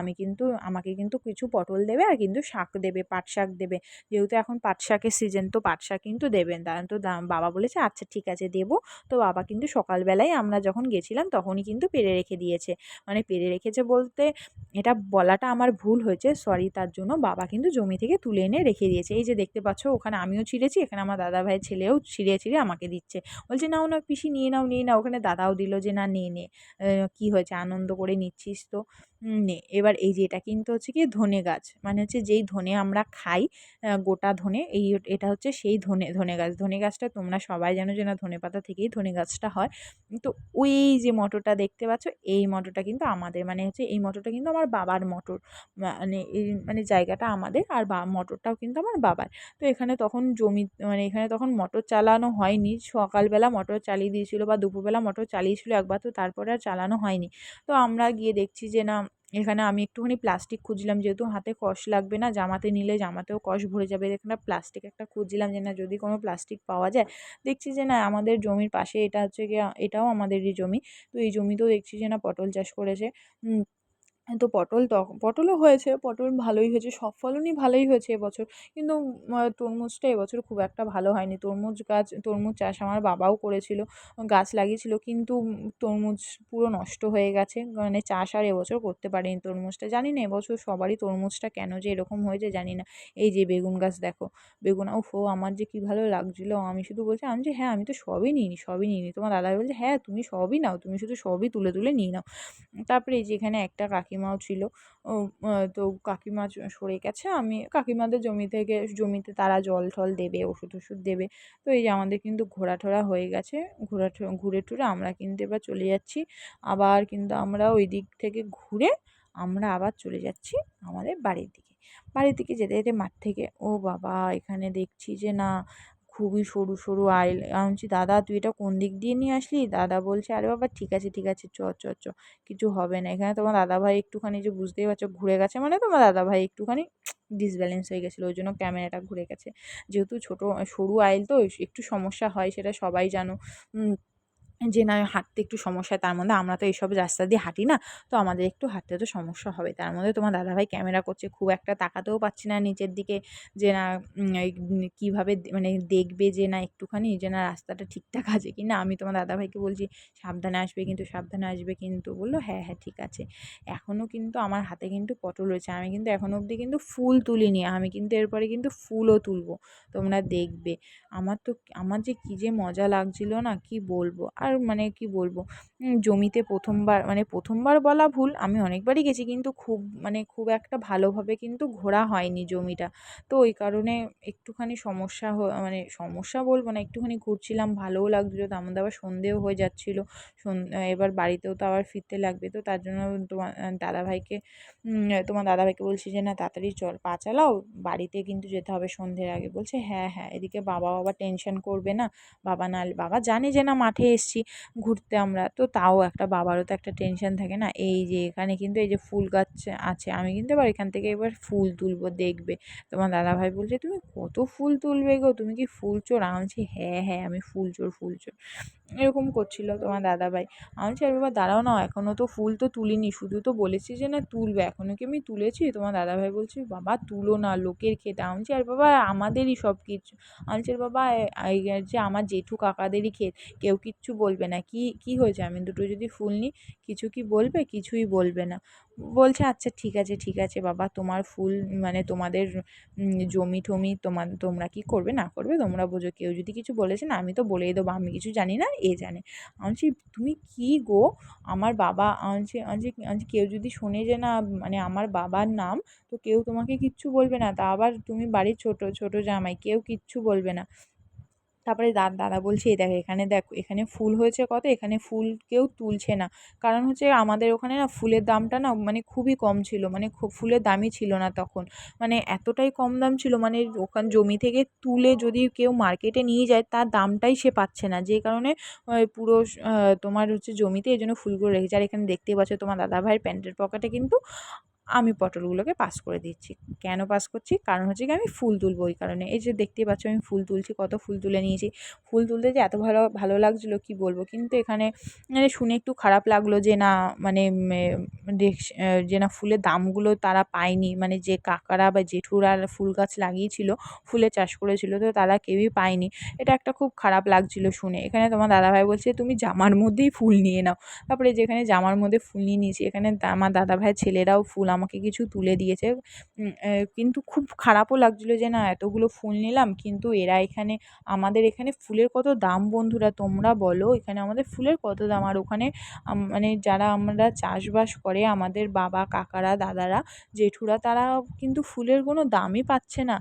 আমাকে কিন্তু কিছু পটল দেবে আর কিন্তু শাক দেবে, পাট শাক দেবে।" যেহেতু এখন পাট শাকের সিজন, তো পাট শাক কিন্তু দেবেন। বাবা বলেছে, "আচ্ছা ঠিক আছে দেবো।" তো বাবা কিন্তু সকালবেলায় আমরা যখন গেছিলাম তখনই কিন্তু পেড়ে রেখে দিয়েছে। মানে পেড়ে রেখেছে বলতে, এটা বলাটা আমার ভুল হয়েছে, সরি তার জন্য। বাবা কিন্তু জমি থেকে তুলে এনে রেখে দিয়েছে। এই যে দেখতে পাচ্ছ ওখানে আমিও ছিঁড়েছি, এখানে আমার দাদাভাইয়ের ছেলেও ছিঁড়ে, ছিঁড়ে আমাকে দিচ্ছে। বলছে, "নাও, নাও পিসি নিয়ে নাও, নিয়ে নাও।" ওখানে দাদাও দিল যে, "না নে, নে। কি হয়েছে আনন্দ করে নিচ্ছিস তো, নে।" এবার এই যে এটা কিন্তু হচ্ছে গিয়ে ধনে গাছ। মানে হচ্ছে যেই ধনে আমরা খাই, গোটা ধনে, এটা হচ্ছে সেই ধনে গাছ। ধনে গাছটা তোমরা সবাই জানো যে না ধনেপাতা থেকেই ধনে গাছটা হয়। তো ওই যে মটরটা দেখতে পাচ্ছ, এই মটরটা কিন্তু আমাদের। মানে হচ্ছে এই মটরটা কিন্তু আমার বাবার মটর। মানে জায়গাটা আমাদের আর মটরটাও কিন্তু আমার বাবার। তো এখানে তখন মানে এখানে তখন মটর চালানো হয়নি। সকালবেলা মটর চালিয়ে দিয়েছিল বা দুপুরবেলা মটর চালিয়েছিল একবার, তো তারপরে আর চালানো হয়নি। তো আমরা গিয়ে দেখছি যে না, এখানে আমি একটুখানি প্লাস্টিক খুঁজছিলাম, যেহেতু হাতে কষ লাগবে না, জামাতে নিলে জামাতেও কষ ভরে যাবে। এখানে প্লাস্টিক একটা খুঁজছিলাম যে না যদি কোনো প্লাস্টিক পাওয়া যায়। দেখছি যে না আমাদের জমির পাশে, এটা হচ্ছে গিয়ে এটাও আমাদেরই জমি। তো এই জমিতেও দেখছি যে না পটল চাষ করেছে। উম তো পটলও হয়েছে, পটল ভালোই হয়েছে, সব ফলনই ভালোই হয়েছে এবছর। কিন্তু তরমুজটা এবছর খুব একটা ভালো হয়নি। তরমুজ চাষ আমার বাবাও করেছিল, গাছ লাগিয়েছিল, কিন্তু তরমুজ পুরো নষ্ট হয়ে গেছে। মানে চাষ আর এবছর করতে পারেনি তরমুজটা। জানি না এবছর সবারই তরমুজটা কেন যে এরকম হয়েছে জানি না। এই যে বেগুন গাছ দেখো, বেগুন ওফো! আমার যে কি ভালো লাগছিল। আমি শুধু বলছি, আমি যে, "হ্যাঁ, আমি তো সবই নিইনি, সবই নিইনি।" তোমার দাদাভাই বলছে, "হ্যাঁ, তুমি সবই নাও, তুমি শুধু সবই তুলে, তুলে নিয়ে নাও।" তারপরে এই যে এখানে একটা কাকিমাও ছিল। ও তো কাকিমা সরে গেছে। আমি কাকিমাদের জমিতে তারা জল-টল দেবে, ওষুধ-টষুধ দেবে। তো এই যে আমাদের কিন্তু ঘোরা-টোরা হয়ে গেছে। ঘুরে টুরে আমরা কিন্তু এবার চলে যাচ্ছি। আবার কিন্তু আমরা ওই দিক থেকে ঘুরে আমরা আবার চলে যাচ্ছি আমাদের বাড়ির দিকে। বাড়ির দিকে যেতে, যেতে মাঠ থেকে ও বাবা! এখানে দেখছি যে না খুবই সরু, সরু আইল। আমি বলছি, "দাদা তুই এটা কোন দিক দিয়ে নিয়ে আসলি?" দাদা বলছে, "আরে বাবা ঠিক আছে, ঠিক আছে। চ। কিছু হবে না।" এখানে তোমার দাদাভাই একটুখানি, যে বুঝতেই পারছো ঘুরে গেছে মানে তোমার দাদাভাই একটুখানি ডিসব্যালেন্স হয়ে গেছিলো। ওই জন্য ক্যামেরাটা ঘুরে গেছে। যেহেতু সরু আইল তো একটু সমস্যা হয়, সেটা সবাই জানো। উম যে না হাঁটতে একটু সমস্যা হয়, তার মধ্যে আমরা তো এইসব রাস্তা দিয়ে হাঁটি না। তো আমাদের একটু হাঁটতে তো সমস্যা হবে। তার মধ্যে তোমার দাদাভাই ক্যামেরা করছে, খুব একটা তাকাতেও পারছি না নিচের দিকে, যে না কীভাবে মানে দেখবে যে না একটুখানি যে না রাস্তাটা ঠিকঠাক আছে কিনা। আমি তোমার দাদাভাইকে বলছি, "সাবধানে আসবে কিন্তু, সাবধানে আসবে কিন্তু।" বলল, "হ্যাঁ, হ্যাঁ ঠিক আছে।" এখনও কিন্তু আমার হাতে কিন্তু পটল রয়েছে। আমি কিন্তু এখনও অবধি কিন্তু ফুল তুলিনি। আমি কিন্তু এরপরে কিন্তু ফুলও তুলবো। তোমরা দেখবে। আমার যে কী যে মজা লাগছিল না, কি বলবো। আর মানে কি বলবো, জমিতে ১ম বার, মানে ১ম বার বলা ভুল, আমি অনেকবারই গেছি, কিন্তু খুব একটা ভালোভাবে কিন্তু ঘোরা হয়নি জমিটা। তো ওই কারণে একটুখানি মানে সমস্যা বলবো না, একটুখানি ঘুরছিলাম, ভালোও লাগছিলো। তার মধ্যে আবার সন্ধেও হয়ে যাচ্ছিলো। এবার বাড়িতেও তো আবার ফিরতে লাগবে। তো তার জন্য তোমার দাদাভাইকে বলছি যে না তাড়াতাড়ি চল, পা চালাও, বাড়িতে কিন্তু যেতে হবে সন্ধ্যের আগে। বলছে, "হ্যাঁ, হ্যাঁ।" এদিকে বাবাও আবার টেনশন করবে না। বাবা জানে যে না মাঠে এসছি, যাচ্ছি ঘুরতে আমরা, তো তাও একটা বাবারও তো একটা টেনশন থাকে না। এই যে এখানে কিন্তু এই যে ফুল গাছ আছে, আমি কিন্তু এবার এখান থেকে এবার ফুল তুলবো দেখবে। তোমার দাদাভাই বলছে, তুমি কত ফুল তুলবে গো, তুমি কি ফুল চোর? আমি বলছি হ্যাঁ হ্যাঁ আমি ফুল চোর ফুল চোর, এরকম করছিল তোমার দাদাভাই। আমি বলছি আরে বাবা দাঁড়াও না, এখনও তো ফুল তো তুলিনি, শুধু তো বলেছি যে না তুলবে, এখনও কি আমি তুলেছি? তোমার দাদাভাই বলছে বাবা তুলো না, লোকের ক্ষেত। আমি বলছি আর বাবা আমাদেরই সব কিছু। আমি বলছি আরে বাবা এই যে আমার জেঠু কাকাদেরই ক্ষেত, কেউ কিচ্ছু বলবে না। কি কি হয়েছে, আমি দুটো যদি ফুল নিই কিছু কি বলবে? কিছুই বলবে না। বলছে আচ্ছা ঠিক আছে ঠিক আছে বাবা, তোমার ফুল মানে তোমাদের জমি টমি তোমরা কি করবে না করবে তোমরা বোঝো, কেউ যদি কিছু বলেছে না আমি তো বলেই দেবো আমি কিছু জানি না, এ জানে। আমি বলছি তুমি কি গো, আমার বাবা, আমি বলছি কেউ যদি শোনে যে না মানে আমার বাবার নাম, তো কেউ তোমাকে কিচ্ছু বলবে না, তা আবার তুমি বাড়ির ছোট ছোট জামাই, কেউ কিচ্ছু বলবে না। তারপরে দাদা বলছে এই দেখ এখানে দেখ, এখানে ফুল হয়েছে কত, এখানে ফুল কেউ তুলছে না। কারণ হচ্ছে আমাদের ওখানে না ফুলের দামটা না মানে খুবই কম ছিল, মানে খুব ফুলের দামই ছিল না তখন, মানে এতটাই কম দাম ছিল, মানে ওখান জমি থেকে তুলে যদি কেউ মার্কেটে নিয়ে যায় তার দামটাই সে পাচ্ছে না, যে কারণে পুরো তোমার হচ্ছে জমিতে এই জন্য ফুলগুলো রেখেছে। আর এখানে দেখতেই পাচ্ছ তোমার দাদাভাইয়ের প্যান্টের পকেটে কিন্তু আমি পটলগুলোকে পাস করে দিচ্ছি। কেন পাস করছি? কারণ হচ্ছে কি আমি ফুল তুলবো ওই কারণে। এই যে দেখতেই পাচ্ছ আমি ফুল তুলছি, কত ফুল তুলে নিয়েছি। ফুল তুলতে যে এত ভালো ভালো লাগছিলো কি বলবো। কিন্তু এখানে মানে শুনে একটু খারাপ লাগলো যে না মানে যে না ফুলের দামগুলো তারা পায়নি। মানে যে কাকারা বা জেঠুরা ফুল গাছ লাগিয়েছিল, ফুলের চাষ করেছিল, তো তারা কেউই পায়নি। এটা একটা খুব খারাপ লাগছিল শুনে। এখানে তোমার দাদাভাই বলছে তুমি জামার মধ্যেই ফুল নিয়ে নাও। তারপরে যেখানে জামার মধ্যে ফুল নিয়ে নিয়েছি, এখানে আমার দাদাভাইয়ের ছেলেরাও ফুল আমাকে কিছু তুলে দিয়েছে। কিন্তু খুব খারাপও লাগছিলো যে না এতগুলো ফুল নিলাম, কিন্তু এরা এখানে আমাদের এখানে ফুলের কত দাম বন্ধুরা তোমরা বলো, এখানে আমাদের ফুলের কত দাম। আর ওখানে মানে যারা আমরা চাষবাস করে আমাদের বাবা কাকারা দাদারা জেঠুরা, তারা কিন্তু ফুলের কোনো দামই পাচ্ছে না।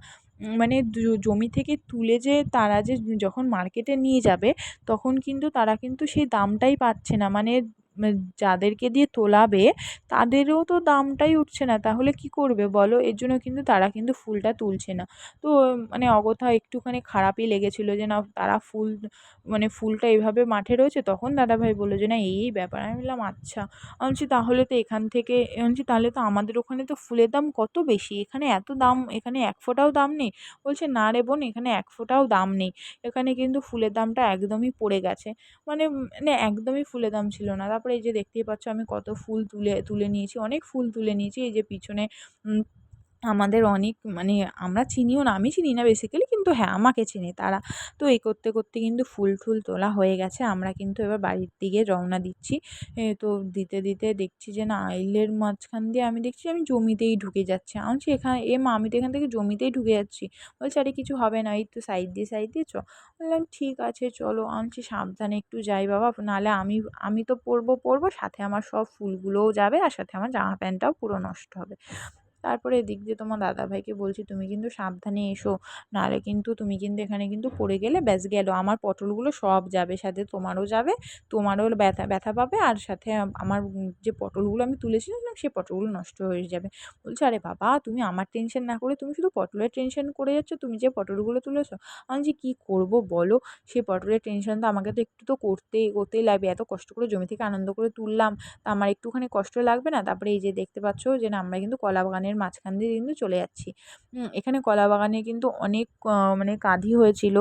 মানে জমি থেকে তুলে যে তারা যে যখন মার্কেটে নিয়ে যাবে তখন কিন্তু তারা কিন্তু সেই দামটাই পাচ্ছে না। মানে যাদেরকে দিয়ে তোলাবে তাদেরও তো দামটাই উঠছে না, তাহলে কি করবে বলো? এর জন্য কিন্তু তারা কিন্তু ফুলটা তুলছে না। তো মানে অগত্যা একটুখানি খারাপই লেগেছিল যে না তারা ফুল মানে ফুলটা এভাবে মাঠে রয়েছে। তখন দাদাভাই বললো যে না এই ব্যাপার। আমি বললাম আচ্ছা। আমি বলছি তাহলে তো এখান থেকে, আমি বলছি তাহলে তো আমাদের ওখানে তো ফুলের দাম কত বেশি, এখানে এত দাম, এখানে এক ফোঁটাও দাম নেই। বলছে না রে বোন, এখানে এক ফোঁটাও দাম নেই, এখানে কিন্তু ফুলের দামটা একদমই পড়ে গেছে। মানে একদমই ফুলের দাম ছিল না। তারপরে এই যে দেখতেই পাচ্ছ আমি কত ফুল তুলে তুলে নিয়েছি, অনেক ফুল তুলে নিয়েছি। এই যে পিছনে উম আমাদের অনেক মানে আমরা চিনিও না, আমি চিনি না বেসিক্যালি, কিন্তু হ্যাঁ আমাকে চেনে তারা। তো এই করতে করতে কিন্তু ফুল টুল তোলা হয়ে গেছে, আমরা কিন্তু এবার বাড়ির দিকে রওনা দিচ্ছি। তো দিতে দিতে দেখছি যে না আইলের মাঝখান দিয়ে আমি দেখছি আমি জমিতেই ঢুকে যাচ্ছি। আমি বলছি এখানে এ মা আমি তো এখান থেকে জমিতেই ঢুকে যাচ্ছি। বলছে আরে কিছু হবে না, এই তো সাইড দিয়ে চ। বললাম ঠিক আছে চলো। আমি বলছি সাবধানে একটু যাই বাবা, নাহলে আমি আমি তো পড়বো সাথে আমার সব ফুলগুলোও যাবে, আর সাথে আমার জামা প্যান্টটাও পুরো নষ্ট হবে। তারপরে এদিক দিয়ে তোমার দাদাভাইকে বলছি তুমি কিন্তু সাবধানে এসো, নাহলে কিন্তু তুমি কিন্তু এখানে কিন্তু পড়ে গেলে ব্যাস গেল, আমার পটলগুলো সব যাবে, সাথে তোমারও যাবে, তোমারও ব্যথা ব্যথা পাবে, আর সাথে আমার যে পটলগুলো আমি তুলেছিলাম সেই পটলগুলো নষ্ট হয়ে যাবে। বলছে আরে বাবা তুমি আমার টেনশন না করে তুমি শুধু পটলের টেনশন করে যাচ্ছ, তুমি যে পটলগুলো তুলেছো। আমি যে কী করবো বলো, সেই পটলের টেনশন তো আমাকে তো একটু তো করতেই লাগবে, এত কষ্ট করে জমি থেকে আনন্দ করে তুললাম, তা আমার একটুখানি কষ্ট লাগবে না? তারপরে এই যে দেখতে পাচ্ছ যে না আমরা কিন্তু কলা বাগানের মাঝখান দিয়ে কিন্তু চলে যাচ্ছি। এখানে কলা বাগানে কিন্তু অনেক মানে কাঁধি হয়েছিল,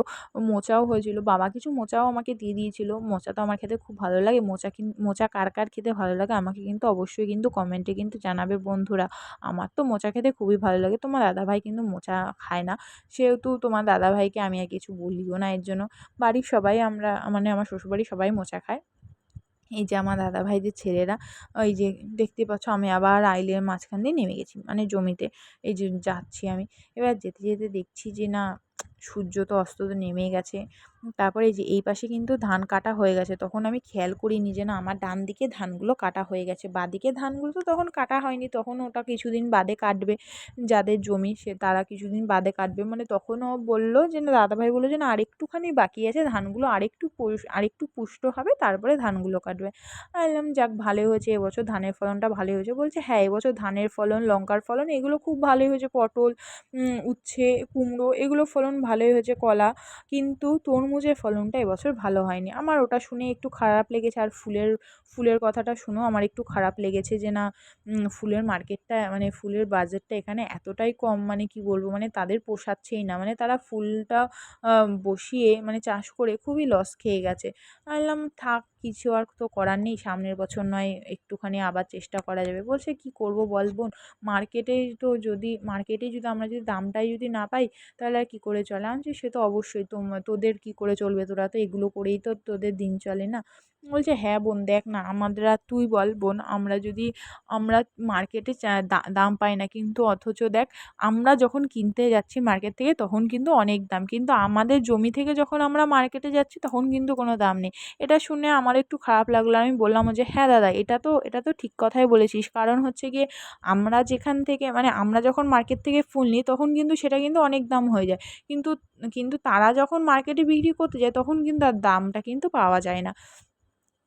মোচাও হয়েছিল। বাবা কিছু মোচাও আমাকে দিয়ে দিয়েছিল। মোচা তো আমার খেতে খুব ভালো লাগে। মোচা কার কার খেতে ভালো লাগে আমাকে কিন্তু অবশ্যই কিন্তু কমেন্টে কিন্তু জানাবে বন্ধুরা। আমার তো মোচা খেতে খুবই ভালো লাগে। তোমার দাদাভাই কিন্তু মোচা খায় না, সেহেতু তোমার দাদাভাইকে আমি আর কিছু বলিও না এর জন্য। বাড়ির সবাই আমরা মানে আমার শ্বশুরবাড়ির সবাই মোচা খায়। এই যে আমার দাদাভাইদের ছেলেরা, ওই যে দেখতে পাচ্ছ আমি আবার আইলের মাঝখান দিয়ে নেমে গেছি মানে জমিতে। এই যে যাচ্ছি আমি, এবার যেতে যেতে দেখছি যে না সূর্য তো অস্ত তো নেমেই গেছে। তারপরে এই যে এই পাশে কিন্তু ধান কাটা হয়ে গেছে, তখন আমি খেয়াল করিনি যে না আমার ডান দিকে ধানগুলো কাটা হয়ে গেছে, বাঁদিকে ধানগুলো তো তখন কাটা হয়নি, তখন ওটা কিছুদিন বাদে কাটবে। যাদের জমি সে তারা কিছুদিন বাদে কাটবে, মানে তখনও বললো যে না দাদাভাই বললো যে না আরেকটুখানি বাকি আছে, ধানগুলো আরেকটু পুষ্ট হবে তারপরে ধানগুলো কাটবে। আমি বললাম যাক ভালোই হয়েছে, এবছর ধানের ফলনটা ভালোই হয়েছে। বলছে হ্যাঁ এবছর ধানের ফলন লঙ্কার ফলন এগুলো খুব ভালোই হয়েছে, পটল উচ্ছে কুমড়ো এগুলো ফলন ভালোই হয়েছে কলা, কিন্তু তরমুজের ফলনটা এবছর ভালো হয়নি। আমার ওটা শুনে একটু খারাপ লেগেছে। আর ফুলের কথাটা শুনেও আমার একটু খারাপ লেগেছে যে না, ফুলের মার্কেটটা মানে ফুলের বাজারটা এখানে এতটাই কম, মানে কি বলবো, মানে তাদের পোষাচ্ছেই না। মানে তারা ফুলটা বসিয়ে মানে চাষ করে খুবই লস খেয়ে গেছে। আমি বললাম থাক, কিছু আর তো করার নেই, সামনের বছর নয় একটুখানি আবার চেষ্টা করা যাবে। বলছে কি করব বল বোন, মার্কেটে যদি আমরা যদি দামটাই যদি না পাই তাহলে আর কি করে চলে? আমি বলছি সে তো অবশ্যই, তোদের কি করে চলবে, তোরা তো এগুলো করেই তো তোদের দিন চলে না। বলছে হ্যাঁ বোন, দেখ না আমাদের, আর তুই বল বোন, আমরা মার্কেটে দাম পাই না, কিন্তু অথচ দেখ আমরা যখন কিনতে যাচ্ছি মার্কেট থেকে তখন কিন্তু অনেক দাম, কিন্তু আমাদের জমি থেকে যখন আমরা মার্কেটে যাচ্ছি তখন কিন্তু কোনো দাম নেই। এটা শুনে আমার একটু খারাপ লাগলো। আমি বললাম যে হ্যাঁ দাদা, এটা তো ঠিক কথাই বলেছিস। কারণ হচ্ছে গিয়ে আমরা যেখান থেকে মানে আমরা যখন মার্কেট থেকে ফুল নিই তখন কিন্তু সেটা কিন্তু অনেক দাম হয়ে যায়। কিন্তু কিন্তু তারা যখন মার্কেটে বিক্রি করতে যায় তখন কিন্তু আর দামটা কিন্তু পাওয়া যায় না।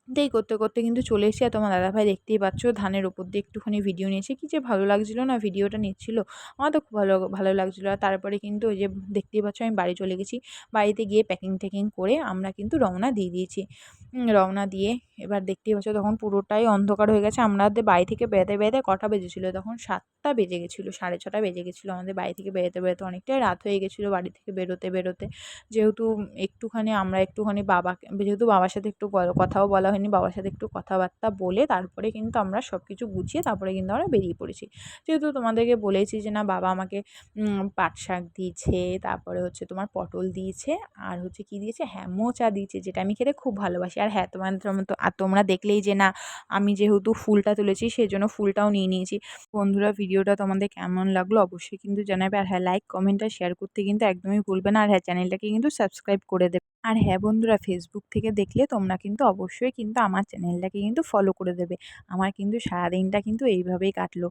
তো এই করতে, করতে কিন্তু চলে এসেছি। আর তোমার দাদাভাই দেখতেই পাচ্ছ ধানের উপর দিয়ে একটুখানি ভিডিও নিয়েছে। কি যে ভালো লাগছিল না ভিডিওটা নিচ্ছিল। আমার তো খুব ভালো লাগছিল। আর তারপরে কিন্তু ওই যে দেখতেই পাচ্ছ আমি বাড়ি চলে গেছি। বাড়িতে গিয়ে প্যাকিং-ট্যাকিং করে আমরা কিন্তু রওনা দিয়ে দিয়েছি। রওনা দিয়ে এবার দেখতেই পাচ্ছ তখন পুরোটাই অন্ধকার হয়ে গেছে। আমাদের বাড়ি থেকে বেরোতে কটা বেজেছিল? তখন ৭টা বেজে গেছিল, ৬:৩০ বেজে গেছিল। আমাদের বাড়ি থেকে বেরোতে অনেকটাই রাত হয়ে গেছিল বাড়ি থেকে বেরোতে। যেহেতু আমরা একটুখানি যেহেতু বাবার সাথে একটু কথাও বলা হয়নি, বাবার সাথে একটু কথাবার্তা বলে তারপরে কিন্তু আমরা সব কিছু গুছিয়ে তারপরে কিন্তু আমরা বেরিয়ে পড়েছি। যেহেতু তোমাদেরকে বলেছি যে না, বাবা আমাকে পাট শাক দিয়েছে, তারপরে হচ্ছে তোমার পটল দিয়েছে, আর হচ্ছে কি দিয়েছে, হ্যাঁ মোচা দিয়েছে, যেটা আমি খেতে খুব ভালোবাসি। আর হ্যাঁ তোমরা দেখলেই যে না, আমি যেহেতু ফুলটা তুলেছি সেজন্য ফুলটাও নিয়ে নিয়েছি। বন্ধুরা, ভিডিওটা তোমাদের কেমন লাগলো অবশ্যই কিন্তু জানাবে। আর হ্যাঁ, লাইক, কমেন্ট আর শেয়ার করতে কিন্তু একদমই ভুলবে না। আর হ্যাঁ, চ্যানেলটাকে কিন্তু সাবস্ক্রাইব করে দেবে। আর হ্যাঁ বন্ধুরা, ফেসবুক থেকে দেখলে তোমরা কিন্তু অবশ্যই কিন্তু আমার চ্যানেলটাকে কিন্তু ফলো করে দেবে। আমার কিন্তু সারাদিনটা কিন্তু এইভাবেই কাটলো।